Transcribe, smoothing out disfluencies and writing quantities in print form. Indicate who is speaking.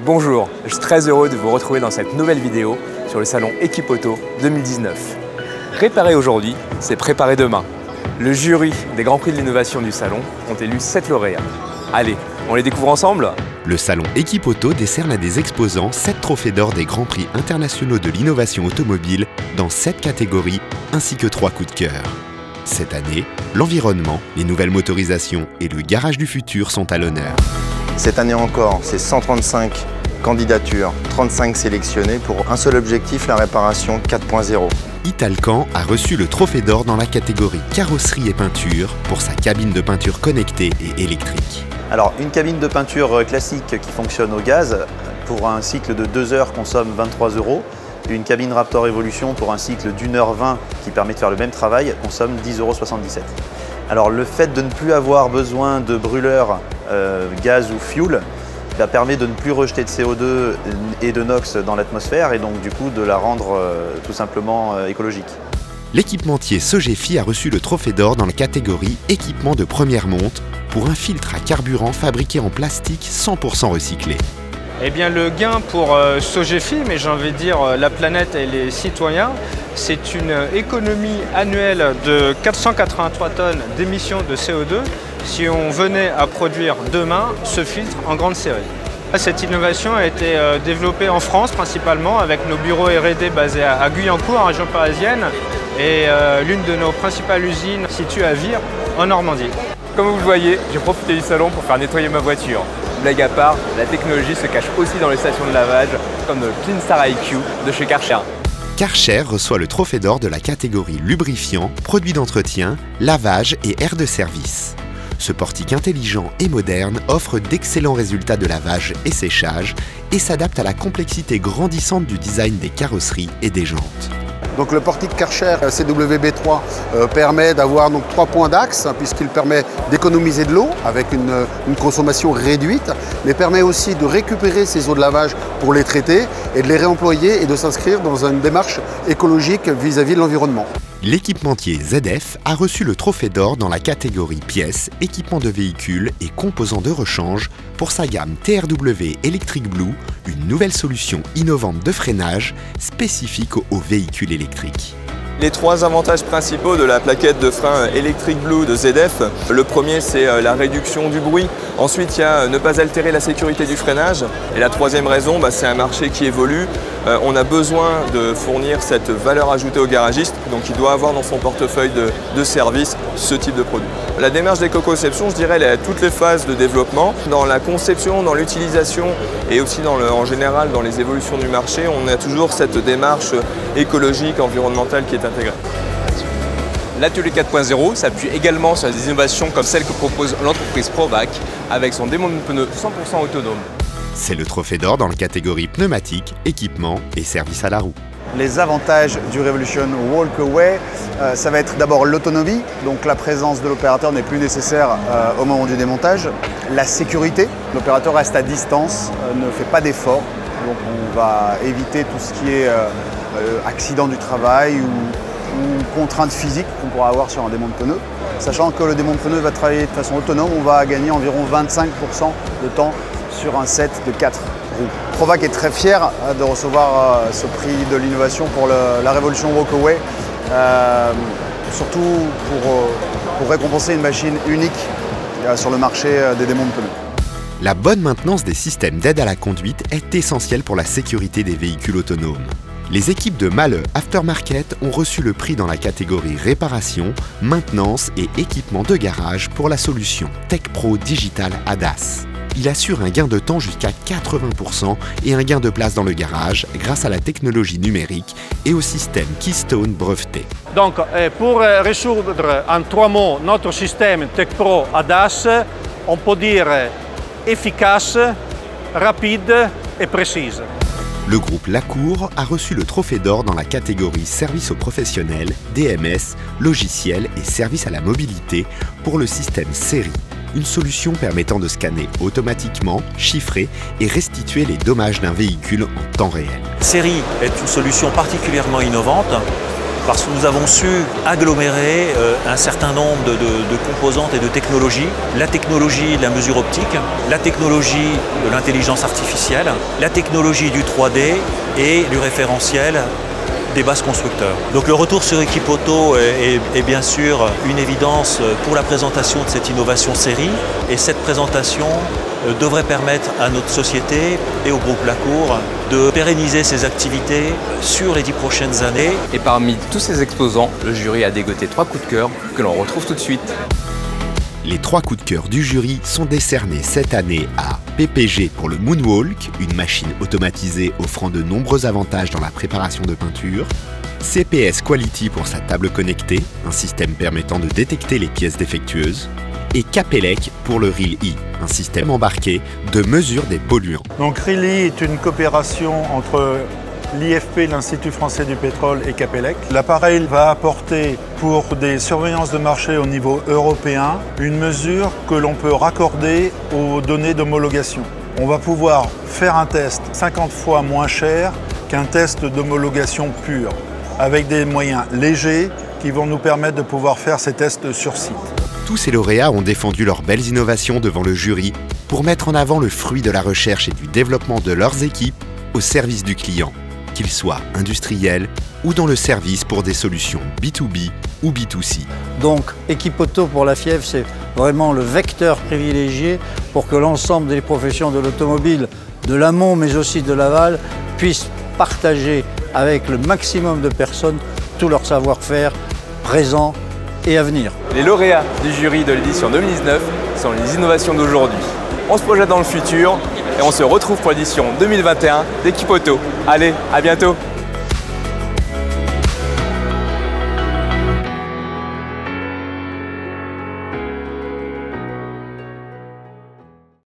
Speaker 1: Bonjour, je suis très heureux de vous retrouver dans cette nouvelle vidéo sur le salon Equip'Auto 2019. Réparer aujourd'hui, c'est préparer demain. Le jury des Grands Prix de l'innovation du salon ont élu 7 lauréats. Allez, on les découvre ensemble?
Speaker 2: Le salon Equip'Auto décerne à des exposants 7 trophées d'or des Grands Prix internationaux de l'innovation automobile dans 7 catégories ainsi que 3 coups de cœur. Cette année, l'environnement, les nouvelles motorisations et le garage du futur sont à l'honneur.
Speaker 3: Cette année encore, c'est 135 candidatures, 35 sélectionnées pour un seul objectif, la réparation 4.0.
Speaker 2: Italcan a reçu le trophée d'or dans la catégorie carrosserie et peinture pour sa cabine de peinture connectée et électrique.
Speaker 4: Alors, une cabine de peinture classique qui fonctionne au gaz, pour un cycle de 2 heures, consomme 23 €. Une cabine Raptor Evolution pour un cycle d'1 h 20 qui permet de faire le même travail, consomme 10,77 €. Alors, le fait de ne plus avoir besoin de brûleur gaz ou fuel permet de ne plus rejeter de CO2 et de NOx dans l'atmosphère et donc du coup de la rendre tout simplement écologique.
Speaker 2: L'équipementier Sogefi a reçu le trophée d'or dans la catégorie équipement de première monte pour un filtre à carburant fabriqué en plastique 100% recyclé.
Speaker 5: Eh bien, le gain pour Sogefi, mais j'ai envie de dire la planète et les citoyens, c'est une économie annuelle de 483 tonnes d'émissions de CO2 si on venait à produire demain ce filtre en grande série. Cette innovation a été développée en France principalement avec nos bureaux R&D basés à Guyancourt, en région parisienne, et l'une de nos principales usines située à Vire, en Normandie.
Speaker 1: Comme vous le voyez, j'ai profité du salon pour faire nettoyer ma voiture. Blague à part, la technologie se cache aussi dans les stations de lavage, comme le Clean Star IQ de chez Karcher.
Speaker 2: Karcher reçoit le trophée d'or de la catégorie lubrifiant, produits d'entretien, lavage et air de service. Ce portique intelligent et moderne offre d'excellents résultats de lavage et séchage et s'adapte à la complexité grandissante du design des carrosseries et des jantes.
Speaker 6: Donc le portique Karcher CWB3 permet d'avoir 3 points d'axe puisqu'il permet d'économiser de l'eau avec une consommation réduite, mais permet aussi de récupérer ces eaux de lavage pour les traiter et de les réemployer et de s'inscrire dans une démarche écologique vis-à-vis de l'environnement.
Speaker 2: L'équipementier ZF a reçu le trophée d'or dans la catégorie pièces, équipements de véhicules et composants de rechange pour sa gamme TRW Electric Blue, une nouvelle solution innovante de freinage spécifique aux véhicules électriques.
Speaker 7: Les 3 avantages principaux de la plaquette de frein Electric Blue de ZF. Le premier, c'est la réduction du bruit. Ensuite, il y a ne pas altérer la sécurité du freinage. Et la troisième raison, c'est un marché qui évolue. On a besoin de fournir cette valeur ajoutée au garagiste, donc il doit avoir dans son portefeuille de services ce type de produit. La démarche d'éco-conception, je dirais, elle est à toutes les phases de développement. Dans la conception, dans l'utilisation et aussi en général dans les évolutions du marché, on a toujours cette démarche écologique, environnementale qui est intégrée.
Speaker 1: L'atelier 4.0 s'appuie également sur des innovations comme celle que propose l'entreprise Provac avec son démon de pneus 100% autonome.
Speaker 2: C'est le trophée d'or dans la catégorie pneumatique, équipement et service à la roue.
Speaker 8: Les avantages du Revolution Walkaway, ça va être d'abord l'autonomie, donc la présence de l'opérateur n'est plus nécessaire au moment du démontage. La sécurité, l'opérateur reste à distance, ne fait pas d'effort, donc on va éviter tout ce qui est accident du travail ou contraintes physiques qu'on pourra avoir sur un démon de pneus. Sachant que le démon de pneus va travailler de façon autonome, on va gagner environ 25% de temps sur un set de 4 roues. Provac est très fier de recevoir ce prix de l'innovation pour la Revolution Walkaway, surtout pour récompenser une machine unique sur le marché des démons de pneus.
Speaker 2: La bonne maintenance des systèmes d'aide à la conduite est essentielle pour la sécurité des véhicules autonomes. Les équipes de Mahle Aftermarket ont reçu le prix dans la catégorie réparation, maintenance et équipement de garage pour la solution TechPro Digital ADAS. Il assure un gain de temps jusqu'à 80% et un gain de place dans le garage grâce à la technologie numérique et au système Keystone breveté.
Speaker 9: Donc, pour résoudre en 3 mots notre système TechPro ADAS, on peut dire efficace, rapide et précise.
Speaker 2: Le groupe Lacour a reçu le trophée d'or dans la catégorie services aux professionnels, DMS, logiciels et services à la mobilité pour le système Série, une solution permettant de scanner automatiquement, chiffrer et restituer les dommages d'un véhicule en temps réel.
Speaker 10: Série est une solution particulièrement innovante parce que nous avons su agglomérer un certain nombre de composantes et de technologies. La technologie de la mesure optique, la technologie de l'intelligence artificielle, la technologie du 3D et du référentiel des bases constructeurs. Donc le retour sur Equipauto est bien sûr une évidence pour la présentation de cette innovation série, et cette présentation devrait permettre à notre société et au groupe Lacour de pérenniser ses activités sur les 10 prochaines années.
Speaker 1: Et parmi tous ces exposants, le jury a dégoté 3 coups de cœur que l'on retrouve tout de suite.
Speaker 2: Les 3 coups de cœur du jury sont décernés cette année à PPG pour le Moonwalk, une machine automatisée offrant de nombreux avantages dans la préparation de peinture, CPS Quality pour sa table connectée, un système permettant de détecter les pièces défectueuses, et Capelec pour le RIL-I, un système embarqué de mesure des polluants.
Speaker 11: Donc RIL-I est une coopération entre l'IFP, l'Institut français du pétrole, et Capelec. L'appareil va apporter pour des surveillances de marché au niveau européen une mesure que l'on peut raccorder aux données d'homologation. On va pouvoir faire un test 50 fois moins cher qu'un test d'homologation pure, avec des moyens légers qui vont nous permettre de pouvoir faire ces tests sur site.
Speaker 2: Tous ces lauréats ont défendu leurs belles innovations devant le jury pour mettre en avant le fruit de la recherche et du développement de leurs équipes au service du client, qu'il soit industriel ou dans le service pour des solutions B2B ou B2C.
Speaker 12: Donc Equipauto pour la FIEV, c'est vraiment le vecteur privilégié pour que l'ensemble des professions de l'automobile, de l'amont mais aussi de l'aval, puissent partager avec le maximum de personnes tout leur savoir-faire présent et à venir.
Speaker 1: Les lauréats du jury de l'édition 2019 sont les innovations d'aujourd'hui. On se projette dans le futur et on se retrouve pour l'édition 2021 d'Equipauto. Allez, à bientôt!